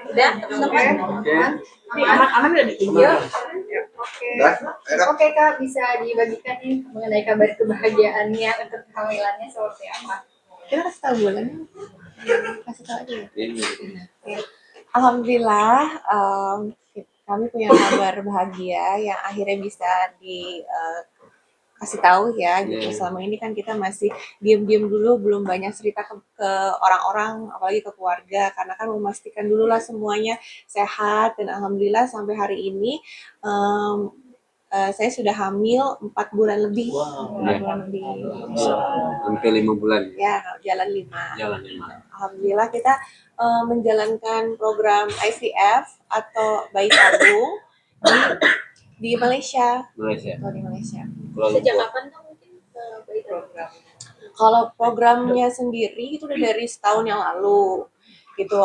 Udah, teman-teman. Aman udah di video. Oke Kak, bisa dibagikan nih mengenai kabar kebahagiaannya untuk kehamilannya seperti apa? Kita kasih tahu bulannya. Kasih tahu aja. Ya. Alhamdulillah, kami punya kabar bahagia yang akhirnya bisa kasih tahu ya gitu. Selama ini kan kita masih diam-diam dulu, belum banyak cerita ke orang-orang, apalagi ke keluarga, karena kan memastikan dulu lah semuanya sehat. Dan alhamdulillah sampai hari ini saya sudah hamil 4 bulan lebih. 4 bulan lebih. Hampir 5 bulan. Ya, jalan 5. Alhamdulillah kita menjalankan program IVF atau bayi tabung di Malaysia. Di Malaysia. Sejak kapan tuh mungkin bayi program? Kalau programnya sendiri itu udah dari setahun yang lalu gitu.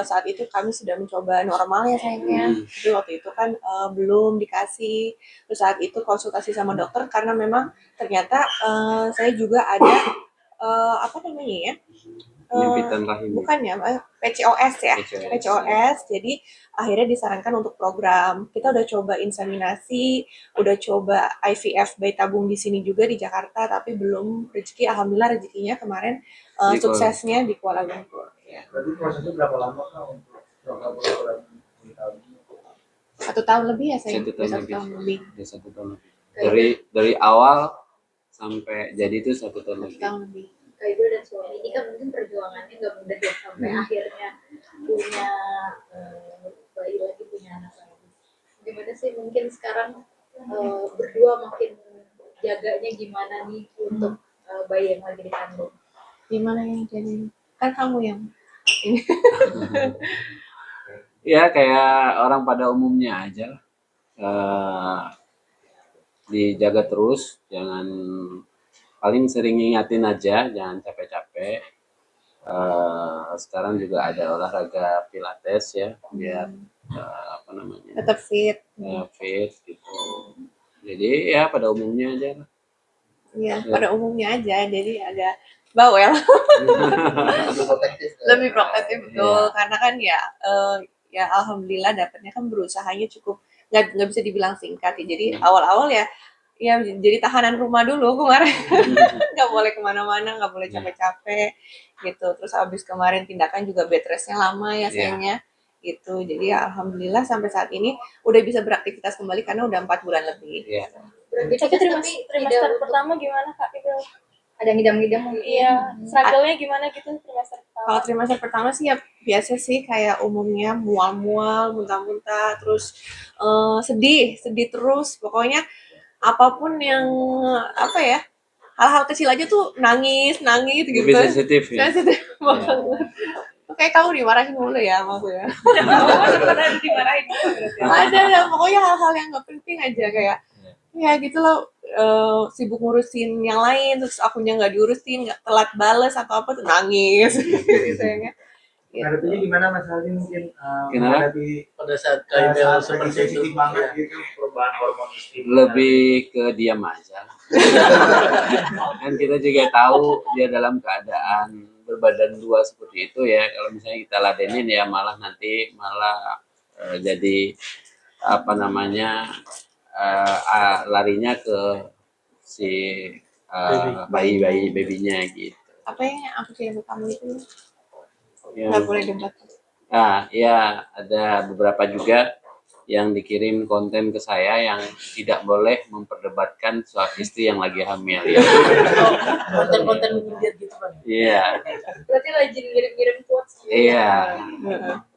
Saat itu kami sudah mencoba normal ya sayangnya. Tapi waktu itu kan belum dikasih. Terus saat itu konsultasi sama dokter karena memang ternyata saya juga ada apa namanya ya? Penyempitan rahim. Bukan ya, PCOS ya. PCOS. Jadi akhirnya disarankan untuk program. Kita udah coba inseminasi, udah coba IVF bayi tabung di sini juga di Jakarta, tapi belum rezeki. Alhamdulillah rezekinya kemarin suksesnya di Kuala Lumpur. Ya. Berarti prosesnya berapa lama Kak untuk program bayi tabung? 1 tahun lebih ya saya. 1 tahun lebih. 1 tahun lebih. Dari awal sampai jadi itu 1 tahun lebih. 1 tahun lebih. Kak Ibu dan suami ini kan mungkin perjuangannya nggak mudah ya sampai akhirnya punya bayi lagi, punya anak lagi. Gimana sih mungkin sekarang berdua makin jaganya gimana nih untuk bayi yang lagi dikandung? Gimana yang jadi? Kan kamu yang ini. Ya kayak orang pada umumnya aja. Dijaga terus, jangan paling sering ingatin aja, jangan capek-capek. Sekarang juga ada olahraga pilates ya, biar apa namanya? Tetap fit. Fit gitu. Jadi ya pada umumnya aja. Iya, pada umumnya aja. Jadi agak bawel. Lebih protektif betul. Karena kan ya alhamdulillah dapatnya kan berusahanya cukup nggak bisa dibilang singkat ya. Jadi awal-awal ya jadi tahanan rumah dulu kemarin. Nggak boleh kemana-mana, nggak boleh capek-capek gitu. Terus abis kemarin tindakan juga bed restnya lama ya sayangnya gitu. Jadi ya alhamdulillah sampai saat ini udah bisa beraktivitas kembali karena udah 4 bulan lebih. Tapi trimester pertama gimana Kak? Ada ngidam-ngidam mungkin? Iya, struggle-nya gimana gitu trimester pertama? Kalau trimester pertama sih ya biasa sih kayak umumnya mual-mual, muntah-muntah, terus sedih terus. Pokoknya apapun yang apa ya, hal-hal kecil aja tuh nangis gitu. Lebih sensitif ya. Sensitif banget. Kayak kamu dimarahin mulu ya sama aku ya. Dimarahin. Ada pokoknya hal-hal yang nggak penting aja kayak ya gitu loh, sibuk ngurusin yang lain terus akunya nggak diurusin, nggak telat bales atau apa tuh nangis gitu ya. Harapannya gimana Mas Aldi mungkin menghadapi pada saat kayak seperti itu banget gitu perubahan hormon istri? Lebih ke diam aja. Kan kita juga tahu dia dalam keadaan berbadan 2 seperti itu ya. Kalau misalnya kita ladenin ya malah jadi apa namanya larinya ke si bayinya gitu. Apa yang aku kirim ke kamu itu? Ya. Nggak boleh debat. Ya ada beberapa juga yang dikirim konten ke saya yang tidak boleh memperdebatkan soal istri yang lagi hamil ya. Konten-konten menyindir gitu kan? Iya. Berarti rajin ngirim-ngirim quotes. Iya.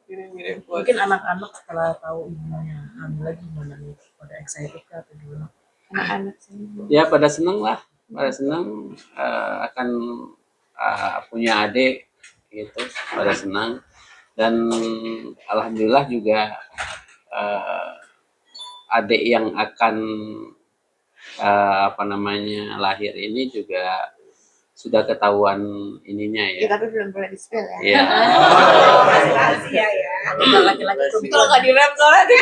Kirim-kirim. Mungkin anak-anak setelah tahu ibunya hamil lagi gimana nih? Pada excited kah atau gimana? Anak-anak sih. Ya pada seneng lah, akan punya adik gitu, pada senang. Dan alhamdulillah juga adik yang akan lahir ini juga sudah ketahuan ininya ya. Tapi belum boleh di-spill ya. Iya. Rahasia ya. Laki-laki itu kalau nggak direm soalnya.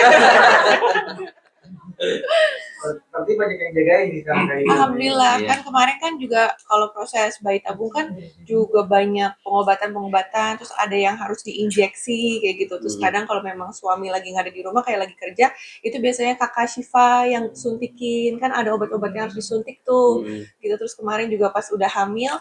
Tapi banyak yang jagain nih sekarang kayak gini. Alhamdulillah Iya. kan kemarin kan juga kalau proses bayi tabung kan juga banyak pengobatan-pengobatan, terus ada yang harus diinjeksi kayak gitu. Terus kadang kalau memang suami lagi nggak ada di rumah kayak lagi kerja, itu biasanya kakak Syifa yang suntikin, kan ada obat-obat yang harus disuntik tuh gitu. Terus kemarin juga pas udah hamil,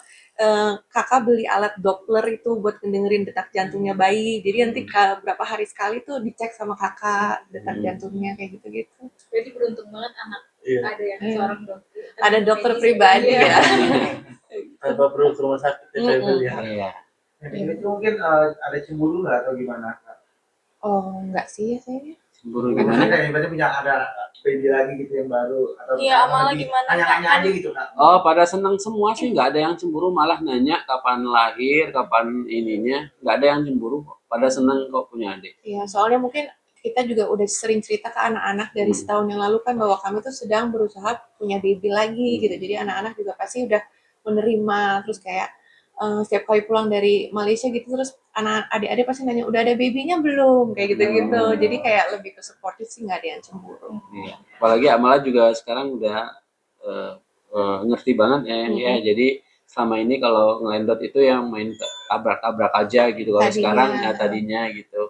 kakak beli alat Doppler itu buat ngedengerin detak jantungnya bayi. Jadi nanti berapa hari sekali tuh dicek sama kakak detak jantungnya kayak gitu-gitu. Jadi beruntung banget anak Iya. ada yang Iya. seorang dokter. Ada dokter medis pribadi kayak ya. Tanpa perlu ke rumah sakit ya, saya Mm-mm. ya. Iya. Yang kayak gitu mungkin ada cemburu nggak atau gimana? Oh, enggak sih ya sayangnya. Cemburu Gimana gimana? kayak berarti punya ada baby lagi gitu yang baru atau Iya, malah lagi gimana, Kak? nanya-nanya aja gitu Kak. Oh, pada senang semua sih, nggak ada yang cemburu, malah nanya kapan lahir, kapan ininya, nggak ada yang cemburu kok. Pada senang kok punya adik. Iya, soalnya mungkin kita juga udah sering cerita ke anak-anak dari setahun yang lalu kan bahwa kami tuh sedang berusaha punya baby lagi gitu. Jadi anak-anak juga pasti udah menerima, terus kayak setiap kali pulang dari Malaysia gitu terus anak adik-adik pasti nanya udah ada babynya belum kayak gitu-gitu. Jadi kayak lebih ke supportive sih, nggak ada yang cemburu. Iya. Apalagi Amala juga sekarang udah eh, ngerti banget ya, ya. Jadi selama ini kalau ngelendot itu yang main tabrak-tabrak aja gitu. Kalau Tadinya. sekarang ya tadinya gitu.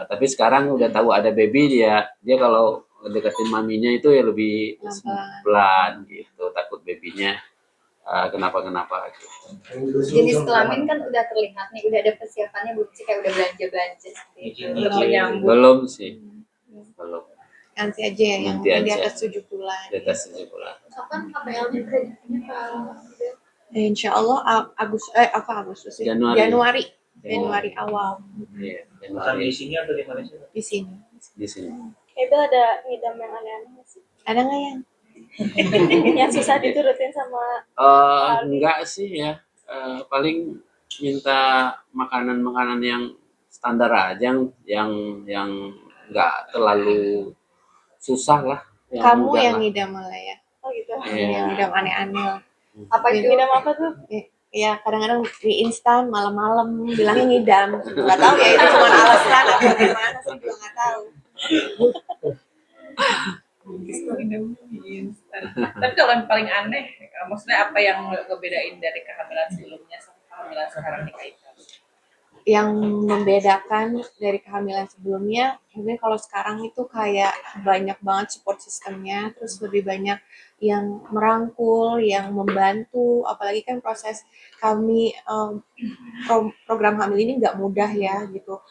Tapi sekarang udah tahu ada baby, dia kalau deketin maminya itu ya lebih Pelan-pelan. pelan gitu, takut babynya kenapa-kenapa gitu. jenis kelamin kan udah terlihat nih, udah ada persiapannya belum sih, kayak udah belanja seperti itu. Udah menyambut. Belum sih, belum. Nanti aja ya, yang Nanti di aja. atas 7 bulan. Di atas 7 bulan. Kapan KPL-nya prediksinya Kak? Insya Allah Agustus sih? Januari. Januari awal Iya, Bukan Januari di sini atau di Malaysia? di sini. di sini. Itu ada ngidam yang aneh-aneh nggak sih? Ada nggak yang? Yang susah diturutin sama Enggak sih ya. Paling minta makanan-makanan yang standar aja, yang enggak terlalu susah lah. Yang Kamu mudah yang lah. ngidam malah ya. oh gitu. Iya. Yang ngidam aneh-aneh lah. Apa itu? Ngidam apa tuh? Ya kadang-kadang mie instan malam-malam bilangnya ngidam. Nggak tahu ya itu cuma alasan atau gimana sih juga nggak tahu. Tapi kalau yang paling aneh, maksudnya apa yang ngebedain dari kehamilan sebelumnya sama kehamilan sekarang nih Kak Ika? Yang membedakan dari kehamilan sebelumnya, mungkin kalau sekarang itu kayak banyak banget support sistemnya, terus lebih banyak yang merangkul, yang membantu, apalagi kan proses kami program hamil ini nggak mudah ya gitu.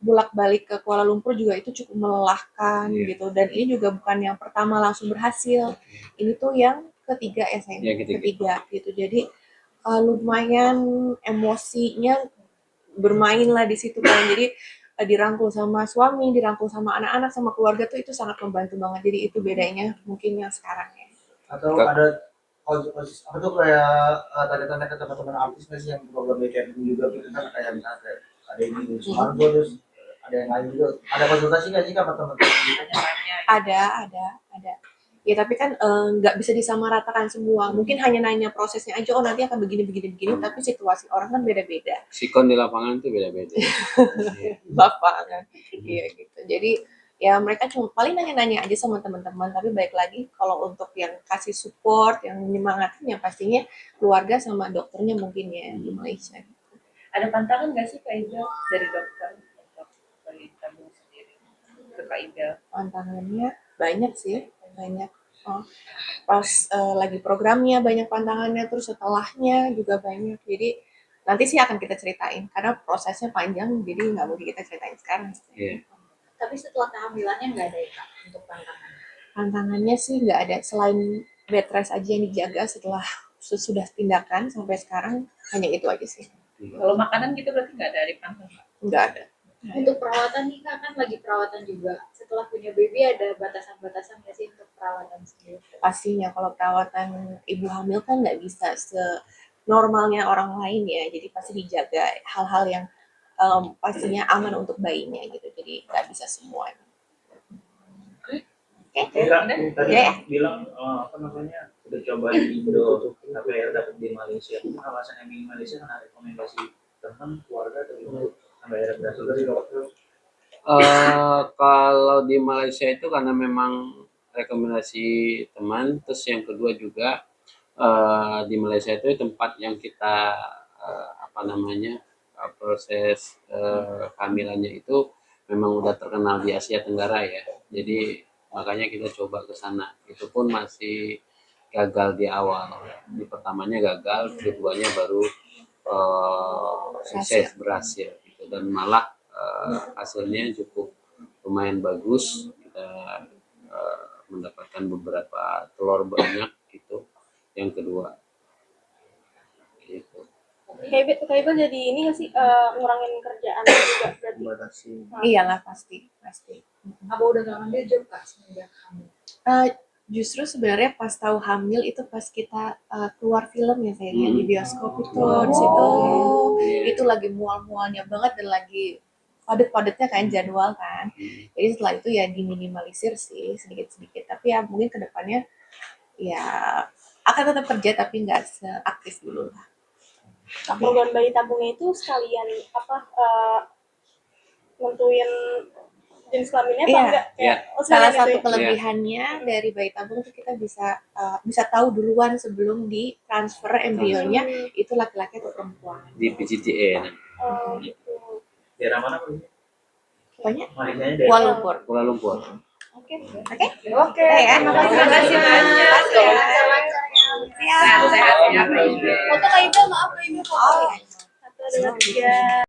Bolak-balik ke Kuala Lumpur juga itu cukup melelahkan gitu, dan ini juga bukan yang pertama langsung berhasil, ini tuh yang ketiga ya sayang, Yang ketiga. gitu. Jadi lumayan emosinya bermain lah di situ kan. Jadi dirangkul sama suami, dirangkul sama anak-anak, sama keluarga tuh itu sangat membantu banget. Jadi itu bedanya mungkin yang sekarang ya. Atau ada apa tuh kayak tanda-tanda ke teman-teman artis nggak sih yang program kayak juga gitu kan, kayak misalnya kayak ada ini Sumargo terus ada yang lain juga, ada konsultasi nggak sih sama teman-teman gitu? Ada. Ya tapi kan nggak bisa disamaratakan semua. Mungkin hanya nanya prosesnya aja, oh nanti akan begini, tapi situasi orang kan beda-beda. Sikon di lapangan tuh beda-beda. Bapak kan. Iya gitu. Jadi ya mereka cuma paling nanya-nanya aja sama teman-teman, tapi baik lagi kalau untuk yang kasih support, yang menyemangatin ya pastinya keluarga sama dokternya mungkin ya di Malaysia. Ada pantangan nggak sih Kak Ida dari dokter untuk bayi tabung sendiri ke Kak Ida? Tantangannya banyak sih, banyak. Pas lagi programnya banyak pantangannya, terus setelahnya juga banyak. Jadi nanti sih akan kita ceritain karena prosesnya panjang, jadi nggak mungkin kita ceritain sekarang. Iya. Tapi setelah kehamilannya nggak ada ya Kak untuk tantangan? Tantangannya sih nggak ada, selain bed rest aja yang dijaga setelah sudah tindakan sampai sekarang, hanya itu aja sih. Kalau makanan gitu berarti nggak ada dipantau Kak? Nggak ada. Untuk perawatan nih Kak, kan lagi perawatan juga. Setelah punya baby ada batasan-batasan nggak sih untuk perawatan sendiri? Pastinya kalau perawatan ibu hamil kan nggak bisa senormalnya orang lain ya, jadi pasti dijaga hal-hal yang pastinya aman untuk bayinya gitu, jadi nggak bisa semuanya. Oke. Kak, tadi Ya. bilang apa namanya udah cobain Indo tapi akhirnya dapet di Malaysia. Itu alasan yang di Malaysia kan ada rekomendasi teman keluarga atau gimana sampai akhirnya berhasil dari dokter. Kalau di Malaysia itu karena memang rekomendasi teman. Terus yang kedua juga di Malaysia itu tempat yang kita proses kehamilannya itu memang udah terkenal di Asia Tenggara ya. Jadi makanya kita coba ke sana. Itu pun masih gagal di awal. Di pertamanya gagal, keduanya baru sukses berhasil gitu. Dan malah hasilnya cukup lumayan bagus. Kita mendapatkan beberapa telur banyak gitu. Yang kedua gitu. Kayak jadi ini nggak sih ngurangin kerjaan juga berarti. Batasi. Iyalah pasti. Apa udah gak ngambil job Kak semenjak hamil? Justru sebenarnya pas tahu hamil itu pas kita keluar film ya sayang yang di bioskop itu di situ itu lagi mual-mualnya banget dan lagi padet-padetnya kan jadwal kan. Jadi setelah itu ya diminimalisir sih sedikit-sedikit. Tapi ya mungkin kedepannya ya akan tetap kerja tapi nggak seaktif dulu lah. Program bayi tabungnya itu sekalian nentuin jenis kelaminnya apa Iya. enggak? Iya. Salah Sekalian satu itu ya? kelebihannya dari bayi tabung itu kita bisa tahu duluan sebelum di transfer embrionya itu laki-laki atau perempuan. Di PGTA Oh gitu. Daerah mana Bu? Banyak. Malaysianya daerah Kuala Lumpur. Kuala Lumpur. Oke. Oke. Ya, Terima kasih banyak ya. Sehat-sehat ya. Foto Kak Ibu, maaf Kak Ibu. Oh, Satu, dua, tiga.